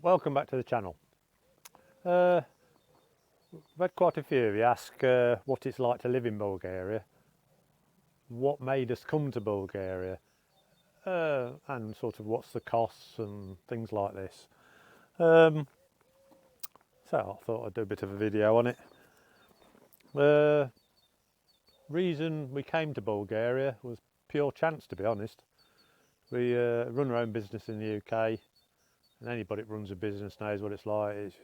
welcome back to the channel. I've had quite a few of you ask what it's like to live in Bulgaria, what made us come to Bulgaria, and sort of what's the costs and things like this. So I thought I'd do a bit of a video on it. Reason we came to Bulgaria was pure chance, to be honest. We run our own business in the UK, and anybody that runs a business knows what it's like. It's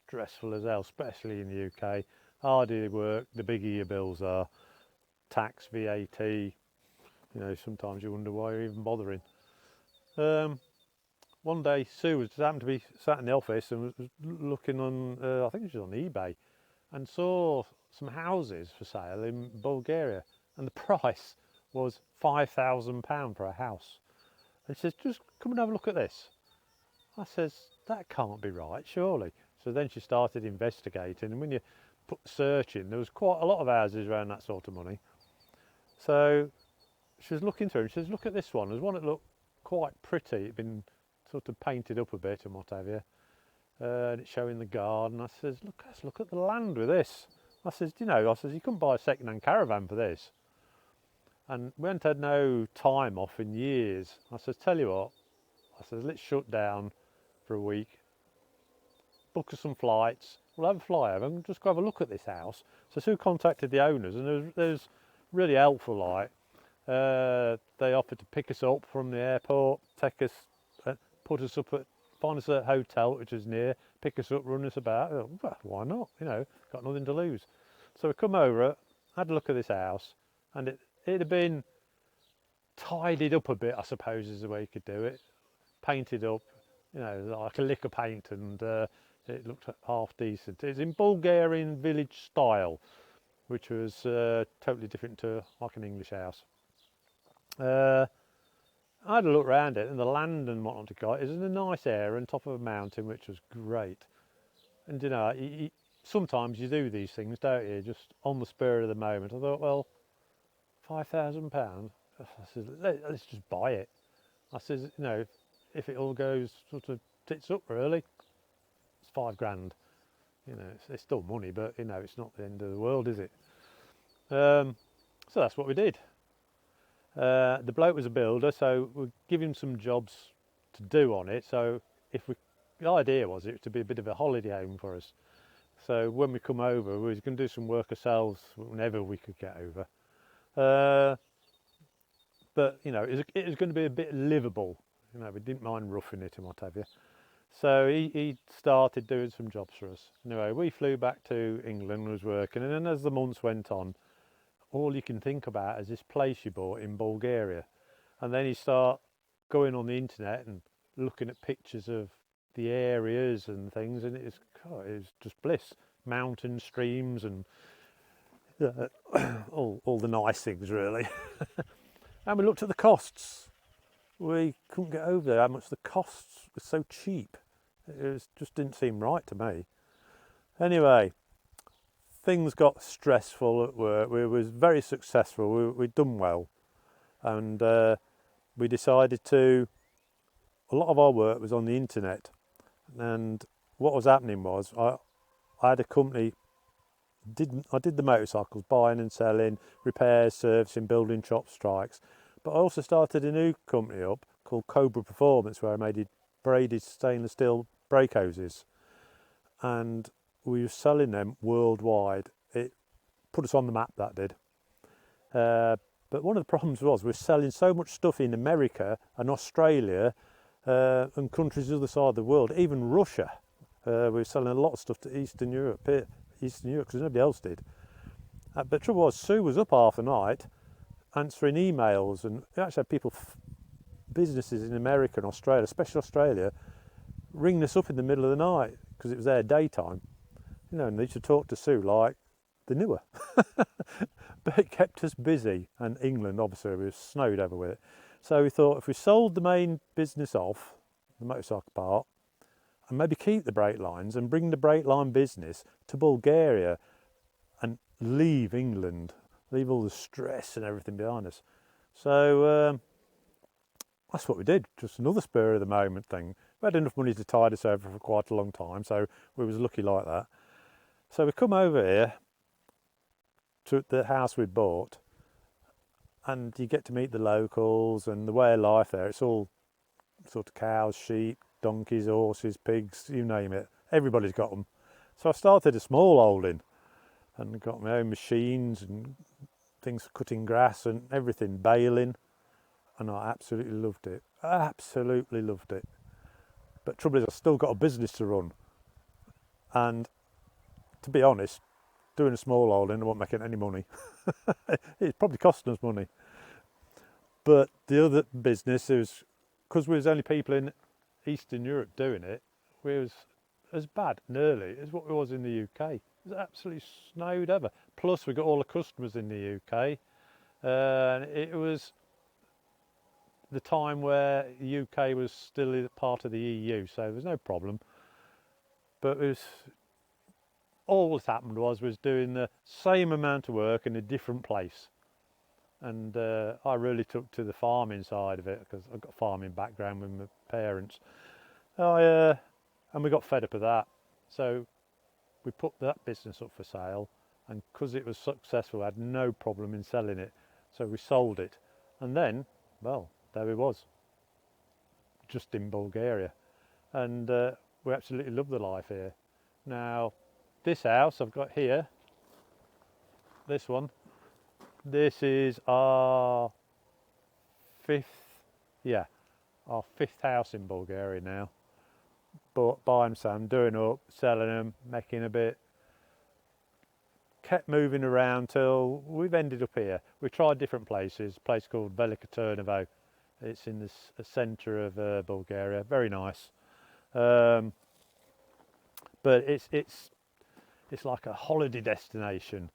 stressful as hell, especially in the UK. Harder you work, the bigger your bills are. Tax, VAT, you know, sometimes you wonder why you're even bothering. One day Sue was happened to be sat in the office and was looking on, I think she was on eBay, and saw some houses for sale in Bulgaria, and the price was £5,000 for a house. And she says, just come and have a look at this. I says, that can't be right, surely. So then she started investigating, and when you put searching, there was quite a lot of houses around that sort of money. So she was looking through and she says, look at this one. There's one that looked quite pretty. It'd been sort of painted up a bit and what have you. And it's showing the garden. I says, look, let's look at the land with this. I says, you know, you couldn't buy a second-hand caravan for this. And we hadn't had no time off in years. I says, tell you what, I says, let's shut down for a week, book us some flights, we'll have a flyover and just go have a look at this house. So Sue contacted the owners, and there's really helpful, like. They offered to pick us up from the airport, take us, put us up at, find us a hotel which is near, pick us up, run us about. Well, why not? You know, got nothing to lose. So we come over, had a look at this house, and it had been tidied up a bit, I suppose is the way you could do it. Painted up, you know, like a lick of paint, and it looked half decent. It's in Bulgarian village style, which was totally different to like an English house. I had a look around it, and the land and whatnot it got is in a nice area on top of a mountain, which was great. And you know, sometimes you do these things, don't you, just on the spur of the moment. I thought, well, £5,000. I said, let's just buy it. I says, you know, if it all goes sort of tits up really, it's £5,000. You know, it's still money, but you know, it's not the end of the world, is it? So that's what we did. The bloke was a builder, so we'll give him some jobs to do on it. So the idea was it to be a bit of a holiday home for us. So when we come over, we was going to do some work ourselves whenever we could get over. But you know, it was going to be a bit livable. You know, we didn't mind roughing it and what have you. So he started doing some jobs for us. Anyway, we flew back to England, was working, and then as the months went on, all you can think about is this place you bought in Bulgaria. And then you start going on the internet and looking at pictures of the areas and things, and it was just bliss. Mountains, streams, and all the nice things really. And we looked at the costs. We couldn't get over there how much the costs were so cheap. Just didn't seem right to me. Anyway, things got stressful at work. We was very successful. We'd done well, and we decided to. A lot of our work was on the internet, and what was happening was I had a company. I did the motorcycles, buying and selling, repairs, servicing, building shop strikes. But I also started a new company up called Cobra Performance, where I made braided stainless steel brake hoses, and we were selling them worldwide. It put us on the map, that did. But one of the problems was we were selling so much stuff in America and Australia and countries the other side of the world, even Russia. We were selling a lot of stuff to Eastern Europe, because nobody else did. But the trouble was, Sue was up half the night answering emails, and we actually had people, businesses in America and Australia, especially Australia, ringing us up in the middle of the night because it was their daytime. You know, and they used to talk to Sue like they knew her. But it kept us busy, and England obviously was snowed over with it. So we thought if we sold the main business off, the motorcycle part, and maybe keep the brake lines and bring the brake line business to Bulgaria and leave England, leave all the stress and everything behind us. So that's what we did, just another spur of the moment thing. we had enough money to tide us over for quite a long time, so we was lucky like that. So we come over here to the house we bought, and you get to meet the locals and the way of life there. It's all sort of cows, sheep, donkeys, horses, pigs, you name it. Everybody's got them. So I started a small holding and got my own machines and things for cutting grass and everything, baling, and I absolutely loved it. Absolutely loved it. But trouble is, I've still got a business to run, and to be honest, doing a small holding, I wasn't making any money. It's probably costing us money. But the other business is, because we was only people in Eastern Europe doing it, we was as bad and early as what we was in the UK. It was absolutely snowed ever. Plus we got all the customers in the UK. And it was the time where the UK was still part of the EU, so there was no problem. But it was, all that happened was doing the same amount of work in a different place. And I really took to the farming side of it because I've got a farming background with my parents. And we got fed up of that. So we put that business up for sale, and because it was successful, I had no problem in selling it. So we sold it. And then, well, there we was, just in Bulgaria. And we absolutely love the life here. Now, this house I've got here, this one, this is our our fifth house in Bulgaria now. But buying some, doing up, selling them, making a bit. Kept moving around till we've ended up here. We've tried different places. A place called Velika Trnovo. It's in the centre of Bulgaria. Very nice. But it's like a holiday destination,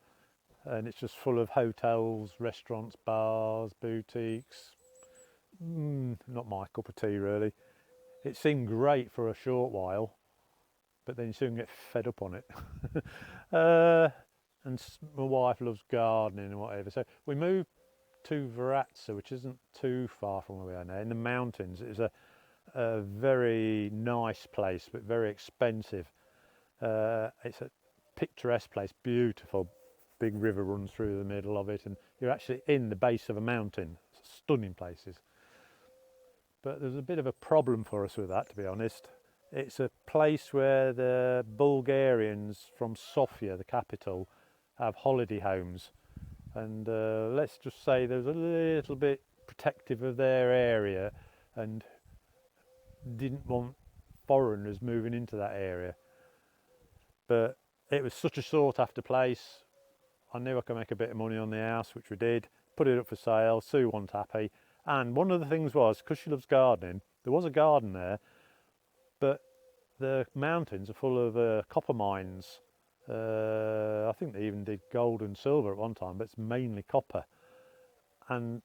and it's just full of hotels, restaurants, bars, boutiques. Not my cup of tea really. It seemed great for a short while, but then you soon get fed up on it. And my wife loves gardening and whatever, so we moved to Varatsa, which isn't too far from where we are now, in the mountains. It's a very nice place, but very expensive. It's a picturesque place, beautiful. Big river runs through the middle of it, and you're actually in the base of a mountain. Stunning places. But there's a bit of a problem for us with that, to be honest. It's a place where the Bulgarians from Sofia, the capital, have holiday homes. And let's just say there's a little bit protective of their area and didn't want foreigners moving into that area. But it was such a sought after place. I knew I could make a bit of money on the house, which we did. Put it up for sale. Sue wasn't happy. And one of the things was, because she loves gardening, there was a garden there, but the mountains are full of copper mines. I think they even did gold and silver at one time, but it's mainly copper. And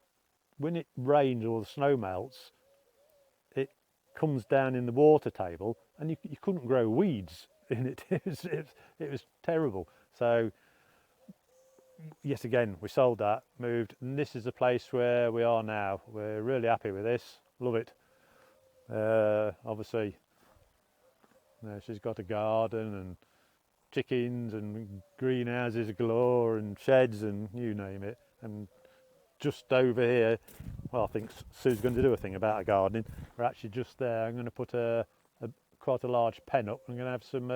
when it rains or the snow melts, it comes down in the water table, and you couldn't grow weeds in it. It was terrible. So yet again, we sold that, moved, and this is the place where we are now. We're really happy with this, love it. Obviously, you know, she's got a garden and chickens and greenhouses galore and sheds and you name it. And just over here, well, I think Sue's going to do a thing about her gardening. We're actually just there. I'm going to put quite a large pen up. I'm going to have some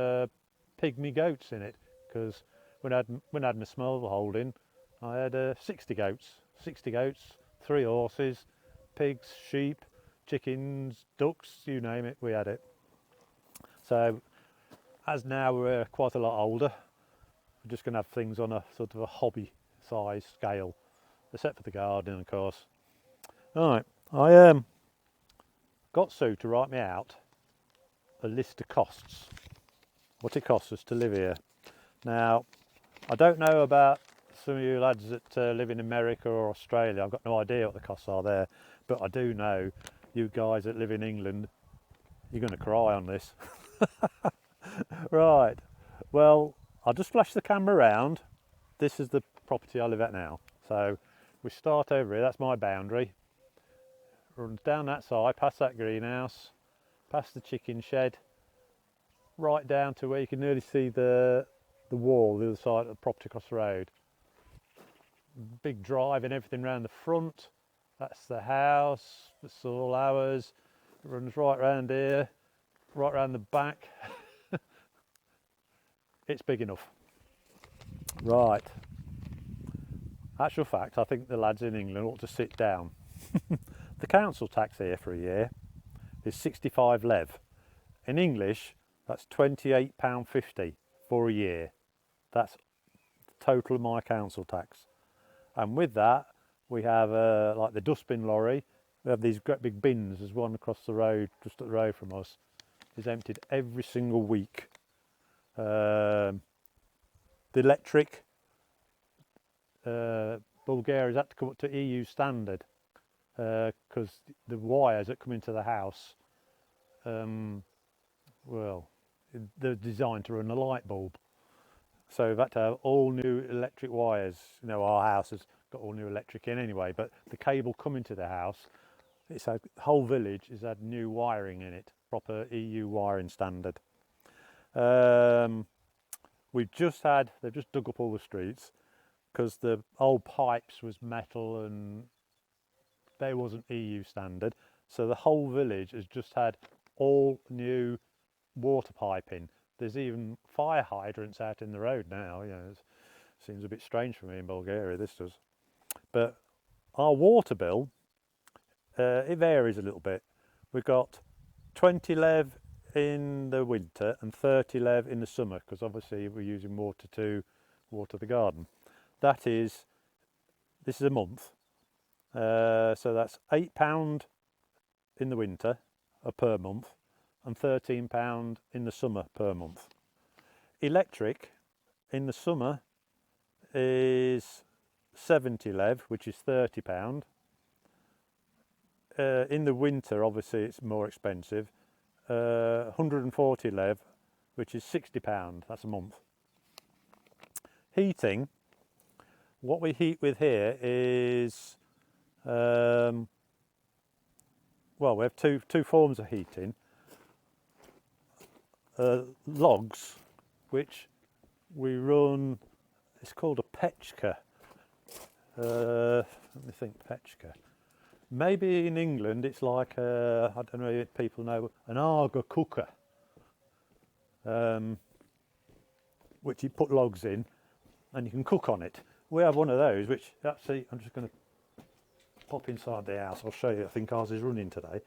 pygmy goats in it, because when I had my small holding, I had 60 goats, 3 horses, pigs, sheep, chickens, ducks, you name it, we had it. So as now we're quite a lot older, we're just going to have things on a sort of a hobby size scale, except for the garden, of course. Right, I got Sue to write me out a list of costs, what it costs us to live here. Now, I don't know about some of you lads that live in America or Australia. I've got no idea what the costs are there, but I do know you guys that live in England, you're going to cry on this. Right, well, I'll just flash the camera around. This is the property I live at now. So we start over here, that's my boundary. Runs down that side, past that greenhouse, past the chicken shed, right down to where you can nearly see the wall, the other side of the property across the road. Big drive and everything around the front. That's the house, that's all ours. It runs right round here, right round the back. It's big enough. Right. Actual fact, I think the lads in England ought to sit down. The council tax here for a year is 65 lev. In English, that's £28.50 for a year. That's the total of my council tax. And with that, we have like the dustbin lorry. We have these great big bins. There's one across the road, just up the road from us, is emptied every single week. The electric, Bulgaria's had to come up to EU standard because the wires that come into the house, well, they're designed to run a light bulb. So we've had to have all new electric wires. You know, our house has got all new electric in anyway, but the cable coming to the house, it's a whole village has had new wiring in it, proper EU wiring standard. They've just dug up all the streets because the old pipes was metal and they wasn't EU standard. So the whole village has just had all new water piping. There's even fire hydrants out in the road now. You know, it seems a bit strange for me in Bulgaria, this does. But our water bill, it varies a little bit. We've got 20 lev in the winter and 30 lev in the summer, because obviously we're using water to water the garden. This is a month. So that's £8 in the winter per month and £13 in the summer per month. Electric in the summer is 70 lev, which is £30. In the winter, obviously, it's more expensive. 140 lev, which is £60. That's a month. Heating. What we heat with here is, well, we have two forms of heating. Logs, which we run, it's called a pechka. Let me think, pechka. Maybe in England it's like, I don't know if people know, an Arga cooker, which you put logs in and you can cook on it. We have one of those, which actually, I'm just going to pop inside the house. I'll show you. I think ours is running today.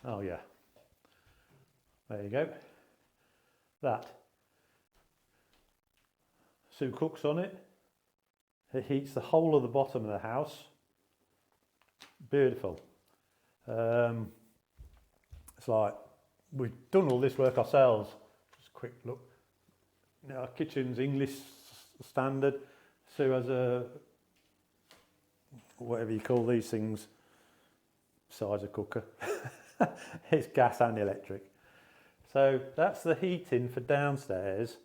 Oh yeah, there you go. That. Sue cooks on it. It heats the whole of the bottom of the house. Beautiful. It's like we've done all this work ourselves. Just a quick look. Our kitchen's English standard. Sue has a, whatever you call these things, size of cooker. It's gas and electric. So that's the heating for downstairs,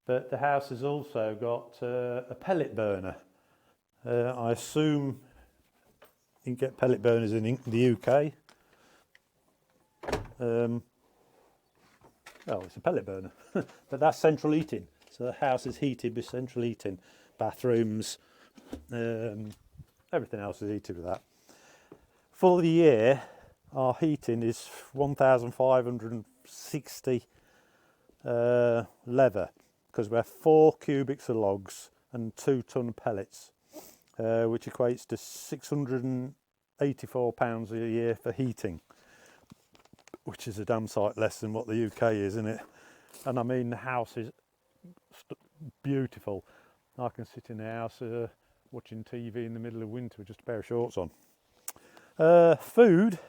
but the house has also got a pellet burner. I assume you can get pellet burners in the UK. Oh, it's a pellet burner, but that's central heating. So the house is heated with central heating, bathrooms, everything else is heated with that. For the year, our heating is 1,560 leather, because we have 4 cubics of logs and 2 ton of pellets, which equates to £684 a year for heating, which is a damn sight less than what the UK is, isn't it? And I mean, the house is beautiful. I can sit in the house watching TV in the middle of winter with just a pair of shorts on. Food.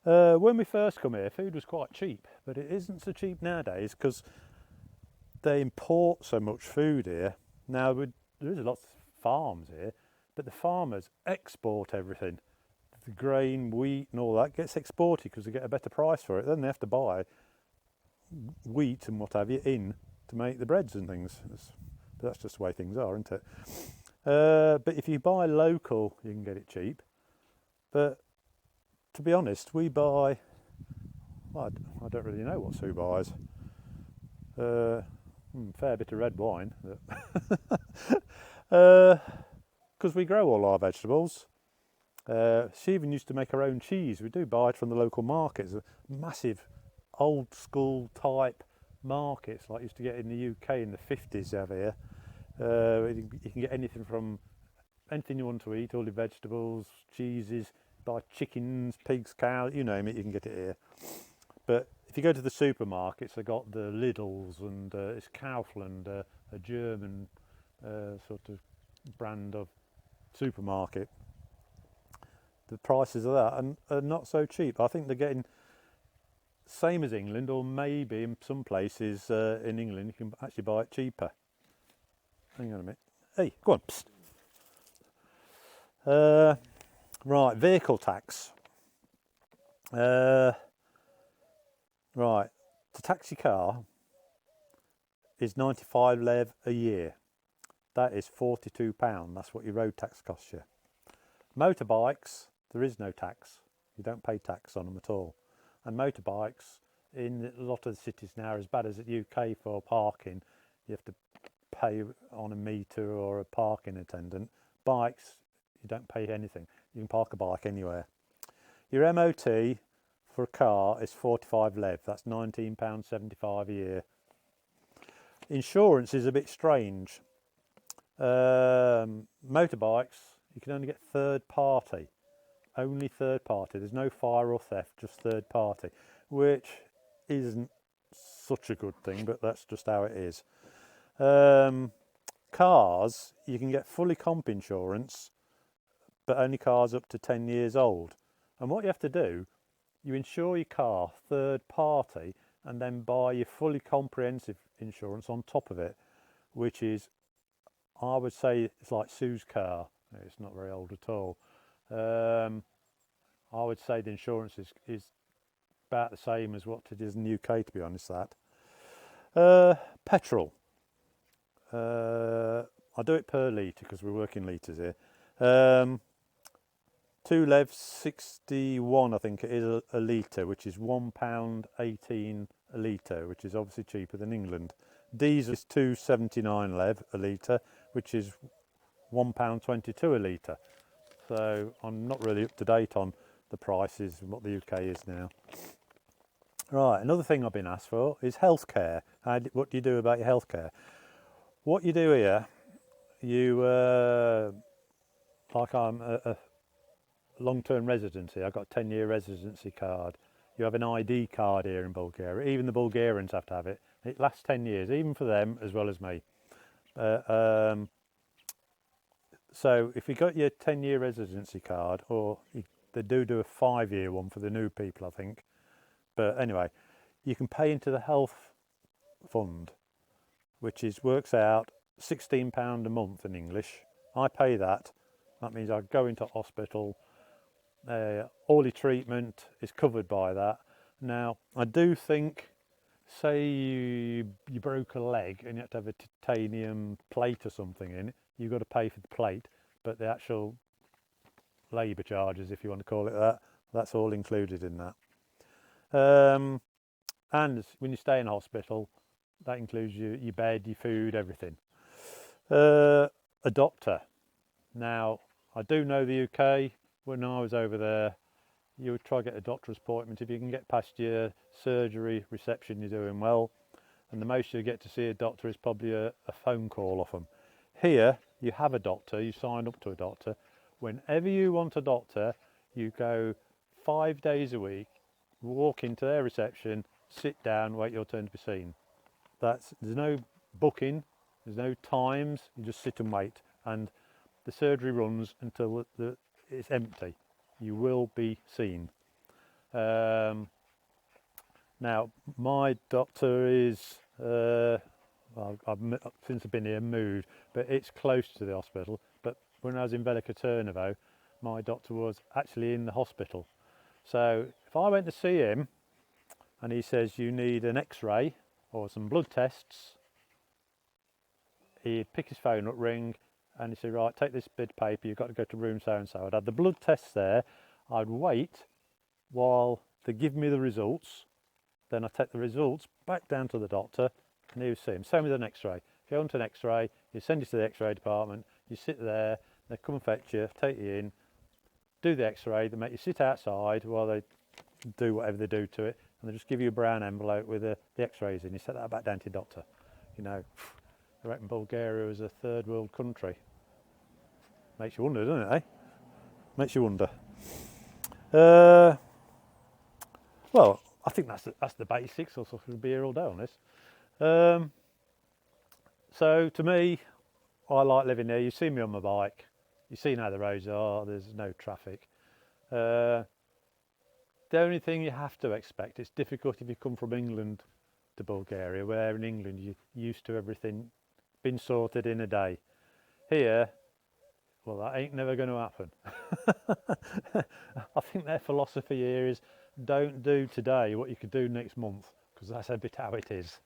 When we first come here, food was quite cheap, but it isn't so cheap nowadays because they import so much food here. Now, there is a lot of farms here, but the farmers export everything. The grain, wheat and all that gets exported because they get a better price for it. Then they have to buy wheat and what have you in to make the breads and things. But that's just the way things are, isn't it? But if you buy local, you can get it cheap. But to be honest, we buy, well, I don't really know what Sue buys. Fair bit of red wine. Because we grow all our vegetables. She even used to make her own cheese. We do buy it from the local markets, massive old school type markets like you used to get in the UK in the 50s over here. You can get anything from anything you want to eat, all the vegetables, cheeses, buy chickens, pigs, cows, you name it, you can get it here. But if you go to the supermarkets, they've got the Lidls and it's Kaufland, a German sort of brand of supermarket. The prices of that are not so cheap. I think they're getting same as England, or maybe in some places in England you can actually buy it cheaper. Hang on a minute. Hey, go on. Psst. Right, vehicle tax. Right, to tax your car is 95 lev a year. That is £42. That's what your road tax costs you. Motorbikes, there is no tax. You don't pay tax on them at all. And motorbikes in a lot of the cities now are as bad as the UK for parking. You have to pay on a meter or a parking attendant. Bikes, you don't pay anything. You can park a bike anywhere. Your MOT for a car is 45 lev. That's £19.75 a year. Insurance is a bit strange. Motorbikes, you can only get third party. Only third party. There's no fire or theft, just third party, which isn't such a good thing, but that's just how it is. Cars, you can get fully comp insurance, but only cars up to 10 years old. And what you have to do, you insure your car third party and then buy your fully comprehensive insurance on top of it, which is, I would say, it's like Sue's car. It's not very old at all. I would say the insurance is about the same as what it is in the UK, to be honest. That petrol, I do it per litre because we're working litres here. 2 lev 61, I think it is a litre, which is £1.18 a litre, which is obviously cheaper than England. Diesel is 2.79 lev a litre, which is £1.22 a litre. So I'm not really up to date on the prices and what the UK is now. Right, another thing I've been asked for is healthcare. What do you do about your healthcare? What you do here, you like I'm a long-term resident here. I've got a 10-year residency card. You have an ID card here in Bulgaria. Even the Bulgarians have to have it. It lasts 10 years, even for them as well as me. So if you got your 10-year residency card, or they do a 5-year one for the new people, I think. But anyway, you can pay into the health fund, which works out £16 a month in English. I pay that. That means I go into hospital. All your treatment is covered by that. Now, I do think, say you broke a leg and you have to have a titanium plate or something in it, you've got to pay for the plate, but the actual labour charges, if you want to call it that, that's all included in that. And when you stay in hospital, that includes your bed, your food, everything. A doctor. Now, I do know the UK. When I was over there, you would try to get a doctor's appointment. If you can get past your surgery reception, you're doing well. And the most you get to see a doctor is probably a phone call off them. Here, you have a doctor, you sign up to a doctor. Whenever you want a doctor, you go 5 days a week, walk into their reception, sit down, wait your turn to be seen. There's no booking, there's no times, you just sit and wait. And the surgery runs until it's empty. You will be seen. Now, my doctor is, since I've been here, moved, but it's close to the hospital. But when I was in Velika Turnavo, my doctor was actually in the hospital. So if I went to see him and he says you need an x-ray or some blood tests, he'd pick his phone up, ring, and he'd say, right, take this bit of paper, you've got to go to room so and so. I'd have the blood tests there, I'd wait while they give me the results, then I take the results back down to the doctor and you see him. Same with an x-ray. If you want an x-ray, you send you to the x-ray department, you sit there, they come and fetch you, take you in, do the x-ray, they make you sit outside while they do whatever they do to it, and they just give you a brown envelope with the x-rays in. You set that back down to your doctor. You know, I reckon Bulgaria is a third world country. Makes you wonder, doesn't it, eh? Makes you wonder. Well, I think that's the basics. Also, we'll be here all day on this. So to me, I like living here. You see me on my bike. You see how the roads are. There's no traffic. The only thing you have to expect, it's difficult if you come from England to Bulgaria, where in England you're used to everything being sorted in a day. Here, well, that ain't never going to happen. I think their philosophy here is don't do today what you could do next month, because that's a bit how it is.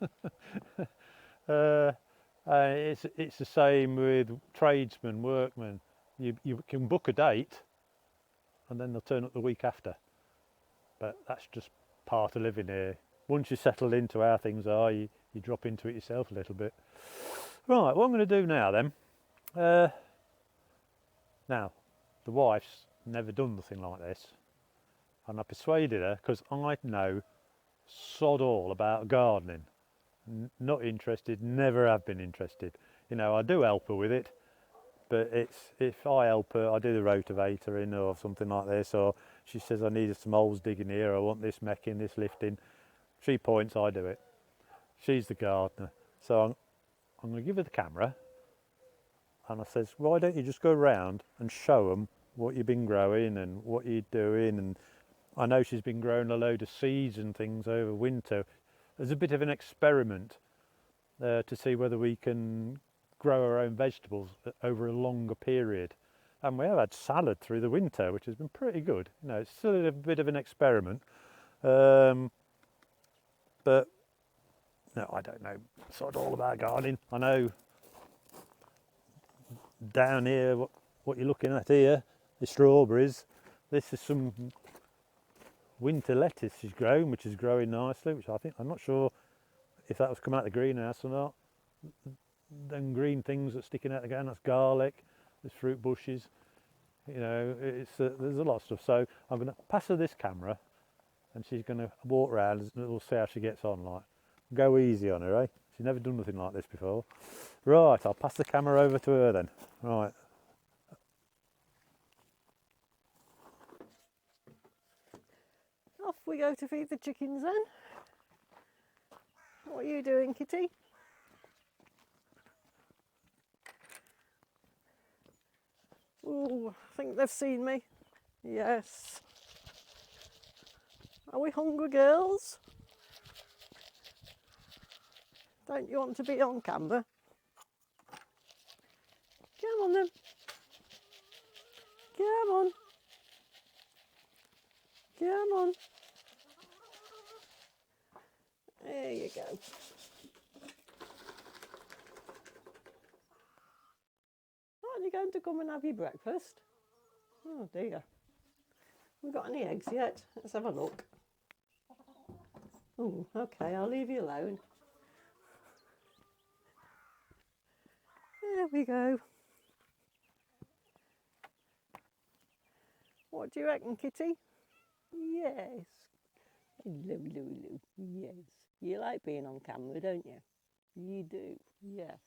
It's the same with tradesmen, workmen. You can book a date and then they'll turn up the week after. But that's just part of living here. Once you settle into how things are, you drop into it yourself a little bit. Right, what I'm going to do now then, now the wife's never done nothing like this, and I persuaded her because I know sod all about gardening. Not interested, never have been interested. You know, I do help her with it, but if I help her, I do the rotavator in or something like this, or she says I need some holes digging here, I want this mecking, this lifting. She points, I do it. She's the gardener. So I'm going to give her the camera, and I says, why don't you just go around and show them what you've been growing and what you're doing. And I know she's been growing a load of seeds and things over winter. There's a bit of an experiment to see whether we can grow our own vegetables over a longer period. And we have had salad through the winter, which has been pretty good. You know, it's still a bit of an experiment. But no, I don't know sort of all about gardening. I know down here, what you're looking at here, the strawberries. This is some winter lettuce she's grown, which is growing nicely, which I'm not sure if that was coming out of the greenhouse or not. Them green things that's sticking out again, that's garlic, there's fruit bushes, you know, there's a lot of stuff. So I'm going to pass her this camera and she's going to walk around and we'll see how she gets on. Like, go easy on her, eh? She's never done nothing like this before. Right, I'll pass the camera over to her then. Right. Off we go to feed the chickens then. What are you doing, Kitty? Ooh, I think they've seen me. Yes. Are we hungry, girls? Don't you want to be on camera? Come on then. Come on. Come on. There you go. Aren't you going to come and have your breakfast? Oh dear. We've got any eggs yet? Let's have a look. Oh, okay, I'll leave you alone. There we go. What do you reckon, Kitty? Yes. Hello, hello, hello. Yes. You like being on camera, don't you? You do. Yes.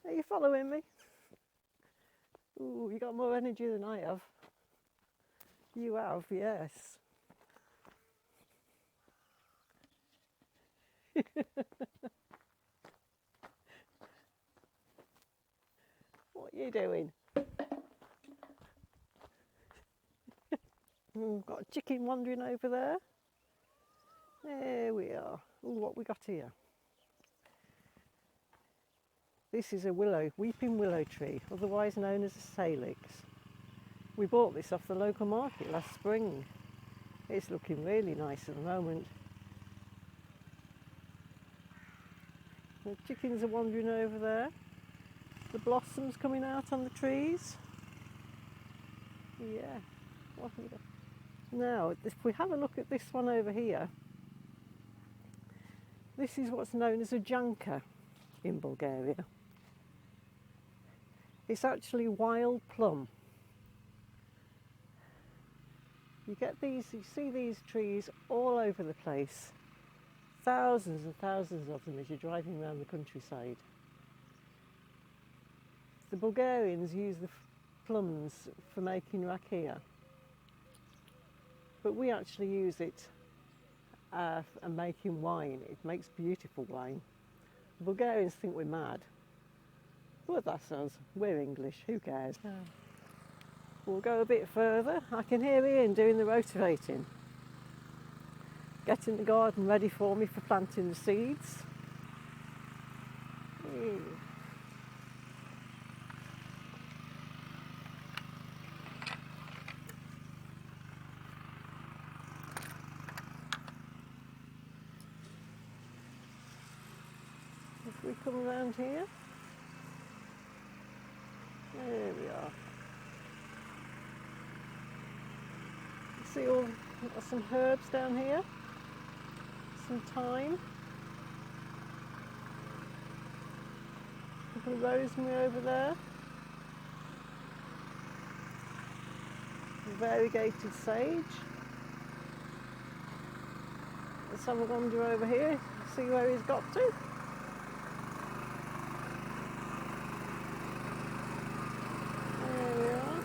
Are you following me? Ooh, you got more energy than I have. You have, yes. What are you doing? Got a chicken wandering over there. There we are. Ooh, what we got here? This is a weeping willow tree, otherwise known as a salix. We bought this off the local market last spring. It's looking really nice at the moment. The chickens are wandering over there. The blossoms coming out on the trees. Yeah. What have we got? Now, if we have a look at this one over here, this is what's known as a janka in Bulgaria. It's actually wild plum. You get these, you see these trees all over the place. Thousands and thousands of them as you're driving around the countryside. The Bulgarians use the plums for making rakia, but we actually use it and making wine. It makes beautiful wine. The Bulgarians think we're mad, but that's us. We're English, who cares? We'll go a bit further. I can hear Ian doing the rotivating, getting the garden ready for me for planting the seeds. If we come around here, there we are. You see all some herbs down here, some thyme, a couple of rosemary over there, variegated sage. Let's have a wander over here, see where he's got to. There we are,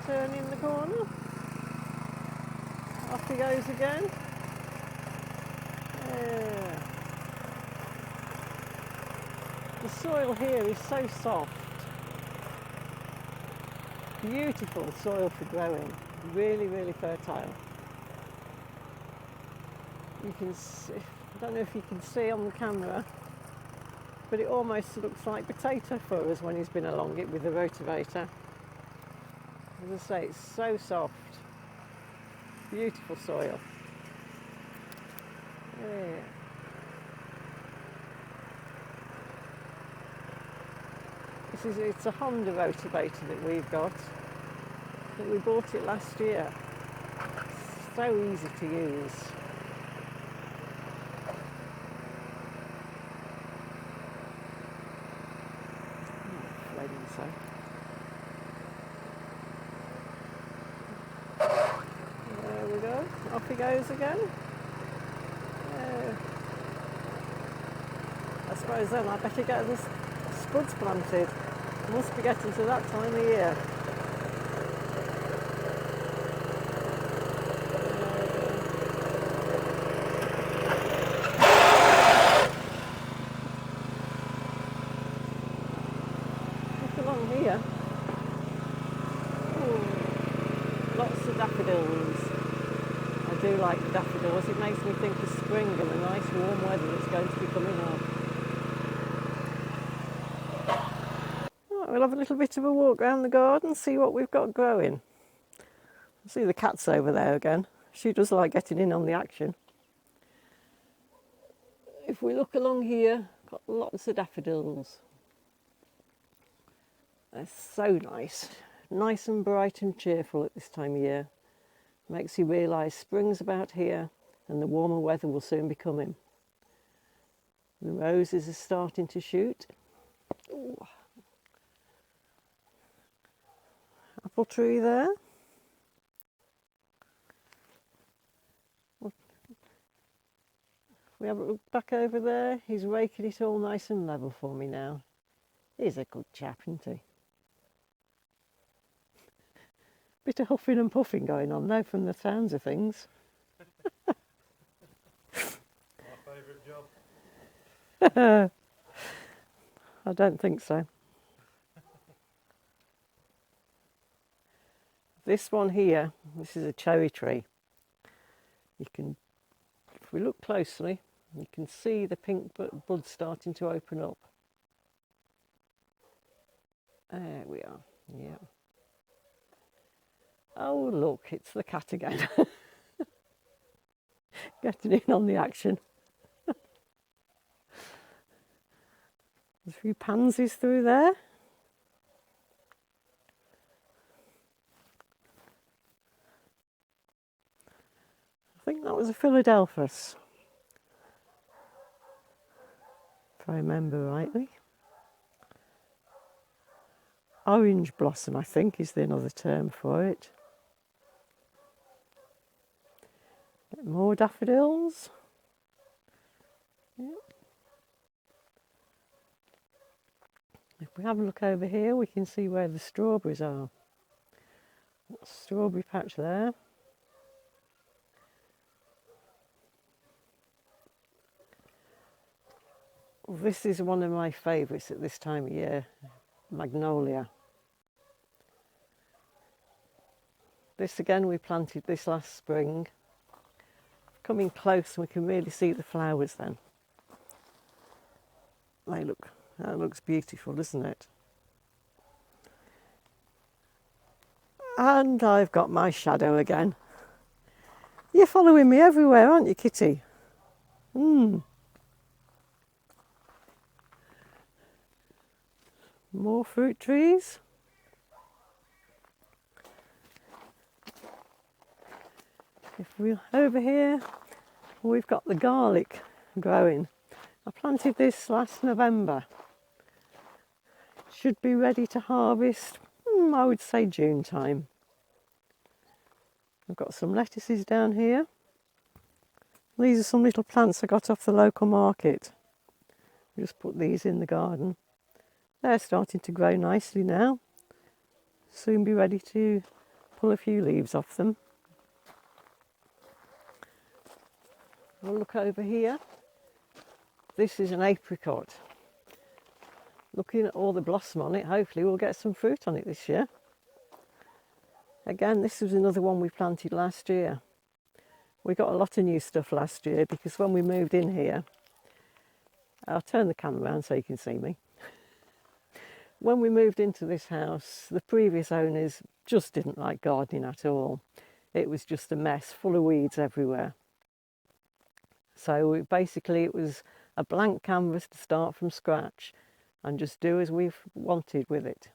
turning the corner. Off he goes again. There. The soil here is so soft. Beautiful soil for growing. Really, really fertile. You can see, I don't know if you can see on the camera, but it almost looks like potato furrows when he's been along it with the rotavator. As I say, it's so soft. Beautiful soil. Yeah. It's a Honda rotavator that we've got. But we bought it last year. It's so easy to use. There we go. Off he goes again. I suppose then I better get the spuds planted. Must be getting to that time of year. Look along here. Ooh, lots of daffodils. I do like the daffodils. It makes me think of spring and the nice warm weather that's going to be coming up. We'll have a little bit of a walk around the garden, see what we've got growing. See the cat's over there again. She does like getting in on the action. If we look along here, got lots of daffodils. They're so nice. Nice and bright and cheerful at this time of year. Makes you realise spring's about here and the warmer weather will soon be coming. The roses are starting to shoot. Ooh. Apple tree there. We have a look back over there. He's raking it all nice and level for me now. He's a good chap, isn't he? Bit of huffing and puffing going on now from the sounds of things. My favourite job. I don't think so. This one here, this is a cherry tree. You can, if we look closely, you can see the pink buds starting to open up. There we are, yeah. Oh look, it's the cat again. Getting in on the action. There's a few pansies through there. think that was a Philadelphus, if I remember rightly. Orange blossom, I think, is the another term for it. More daffodils. Yep. If we have a look over here, we can see where the strawberries are. Strawberry patch there. This is one of my favourites at this time of year, magnolia. This again, we planted this last spring. Coming close and we can really see the flowers then. That looks beautiful, doesn't it? And I've got my shadow again. You're following me everywhere, aren't you, Kitty? More fruit trees. If we're over here, we've got the garlic growing. I planted this last November. Should be ready to harvest, I would say June time. I've got some lettuces down here. These are some little plants I got off the local market. Just put these in the garden. They're starting to grow nicely now. Soon be ready to pull a few leaves off them. We'll look over here. This is an apricot. Looking at all the blossom on it, hopefully we'll get some fruit on it this year. Again, this was another one we planted last year. We got a lot of new stuff last year because when we moved in here, I'll turn the camera around so you can see me. When we moved into this house, the previous owners just didn't like gardening at all. It was just a mess, full of weeds everywhere. So it was a blank canvas to start from scratch and just do as we've wanted with it.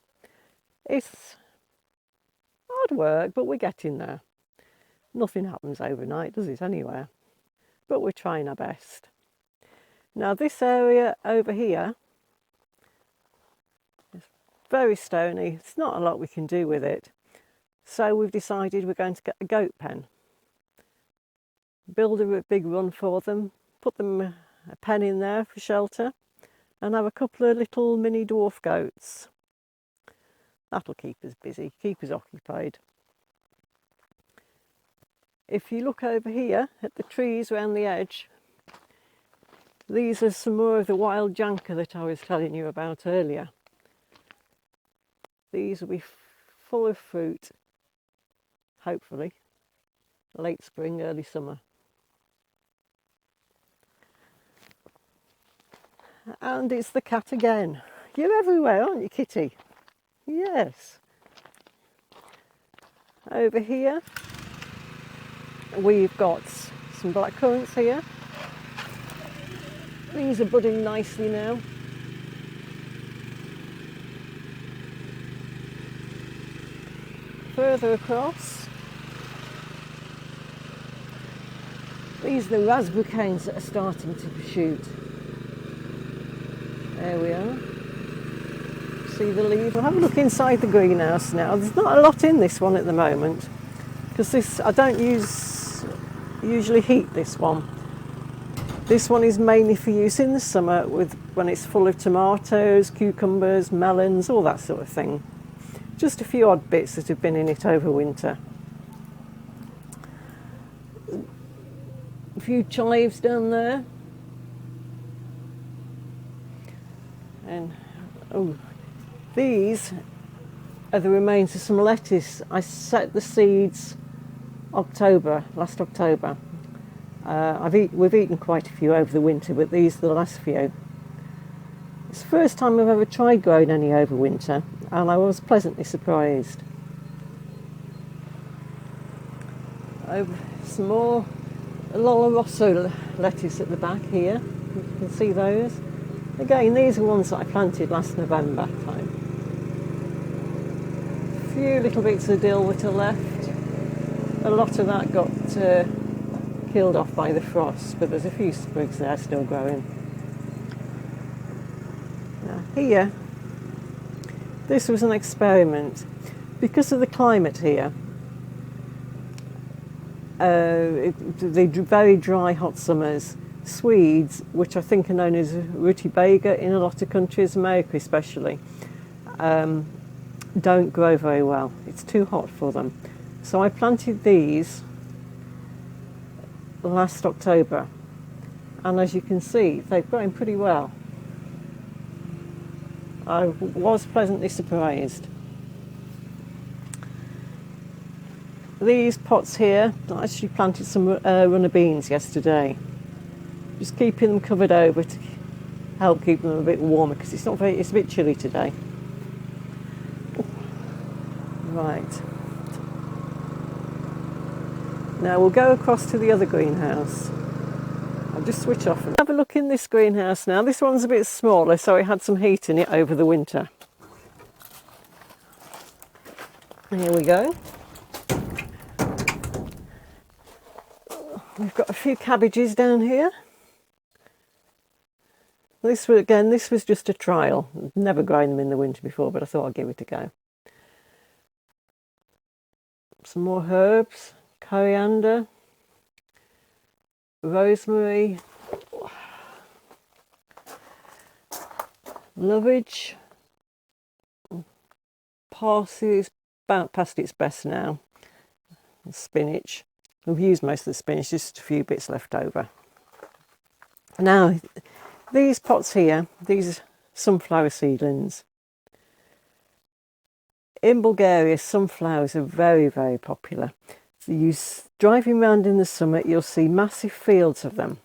It's hard work, but we're getting there. Nothing happens overnight, does it, anywhere? But we're trying our best. Now this area over here is very stony. It's not a lot we can do with it. So we've decided we're going to get a goat pen. Build a big run for them, put them a pen in there for shelter, and have a couple of little mini dwarf goats. That'll keep us busy, keep us occupied. If you look over here at the trees around the edge, these are some more of the wild janker that I was telling you about earlier. These will be full of fruit, hopefully, late spring, early summer. And it's the cat again. You're everywhere, aren't you, Kitty? Yes. Over here, we've got some blackcurrants here. These are budding nicely now. Further across, these are the raspberry canes that are starting to shoot. There we are. See the leaves? We'll have a look inside the greenhouse now. There's not a lot in this one at the moment because I don't usually heat this one. This one is mainly for use in the summer when it's full of tomatoes, cucumbers, melons, all that sort of thing. Just a few odd bits that have been in it over winter. A few chives down there. And these are the remains of some lettuce. I set the seeds last October. We've eaten quite a few over the winter, but these are the last few. It's the first time I've ever tried growing any over winter, and I was pleasantly surprised. Some more Lola Rosso lettuce at the back here. You can see those. Again, these are ones that I planted last November time. A few little bits of dill that are left. A lot of that got killed off by the frost, but there's a few sprigs there still growing. Now here, this was an experiment. Because of the climate here, the very dry hot summers, Swedes, which I think are known as rutabaga in a lot of countries, America especially, don't grow very well. It's too hot for them. So I planted these last October, and as you can see, they've grown pretty well. I was pleasantly surprised. These pots here, I actually planted some runner beans yesterday. Just keeping them covered over to help keep them a bit warmer because it's a bit chilly today. Right. Now we'll go across to the other greenhouse. I'll just switch off and have a look in this greenhouse now. This one's a bit smaller, so it had some heat in it over the winter. Here we go. We've got a few cabbages down here. This was just a trial. I've never grown them in the winter before, but I thought I'd give it a go. Some more herbs, coriander, rosemary, lovage, parsley is about past its best now, and spinach. We've used most of the spinach, just a few bits left over. Now, these pots here, these are sunflower seedlings. In Bulgaria, sunflowers are very, very popular. So driving around in the summer, you'll see massive fields of them.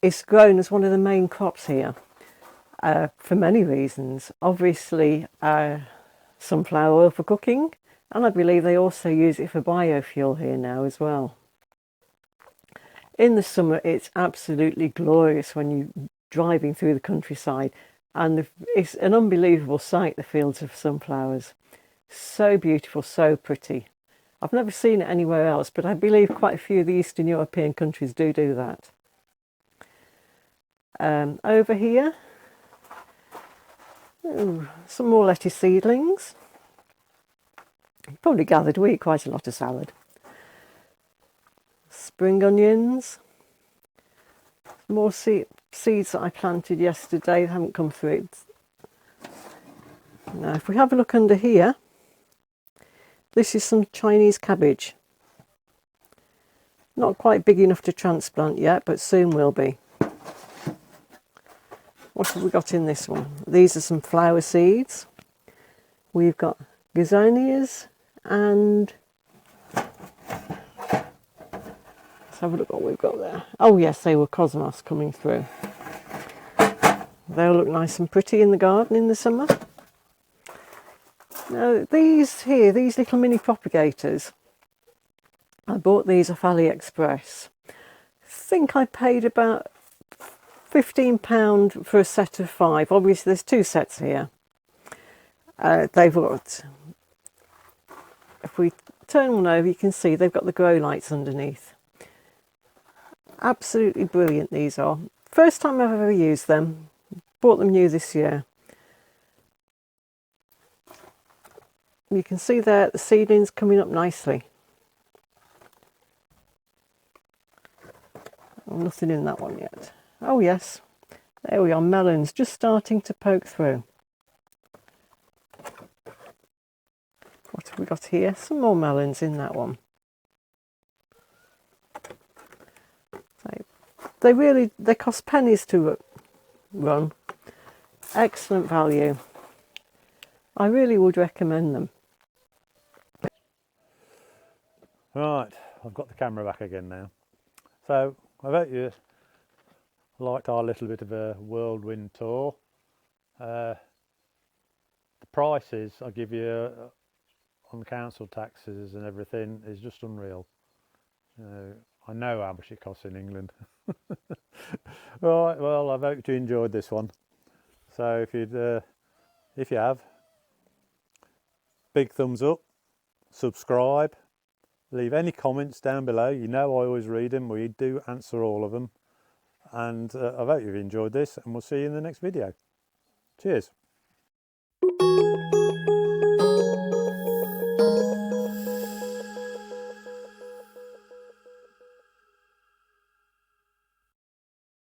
It's grown as one of the main crops here for many reasons. Obviously, sunflower oil for cooking, and I believe they also use it for biofuel here now as well. In the summer, it's absolutely glorious when you're driving through the countryside, and it's an unbelievable sight, the fields of sunflowers. So beautiful, so pretty. I've never seen it anywhere else, but I believe quite a few of the Eastern European countries do that. Over here, some more lettuce seedlings. Probably gathered we eat quite a lot of salad. Spring onions. More seeds that I planted yesterday, they haven't come through it. Now if we have a look under here, this is some Chinese cabbage. Not quite big enough to transplant yet, but soon will be. What have we got in this one? These are some flower seeds. We've got gazanias and let's have a look what we've got there. Oh yes, they were cosmos coming through. They'll look nice and pretty in the garden in the summer. Now these little mini propagators, I bought these off AliExpress. I think I paid about £15 for a set of 5. Obviously there's 2 sets here. They've got, if we turn one over, you can see they've got the grow lights underneath. Absolutely brilliant these are. First time I've ever used them. Bought them new this year. You can see there the seedlings coming up nicely. Oh, nothing in that one yet. Oh yes, there we are, melons just starting to poke through. What have we got here? Some more melons in that one. They cost pennies to run. Excellent value. I really would recommend them. Right, I've got the camera back again now. So I hope you liked our little bit of a whirlwind tour. The prices I give you on the council taxes and everything is just unreal. I know how much it costs in England. Right, well, I hope you enjoyed this one. So if you have, big thumbs up, subscribe, Leave any comments down below. You know I always read them. We do answer all of them. And I hope you've enjoyed this, and we'll see you in the next video. Cheers.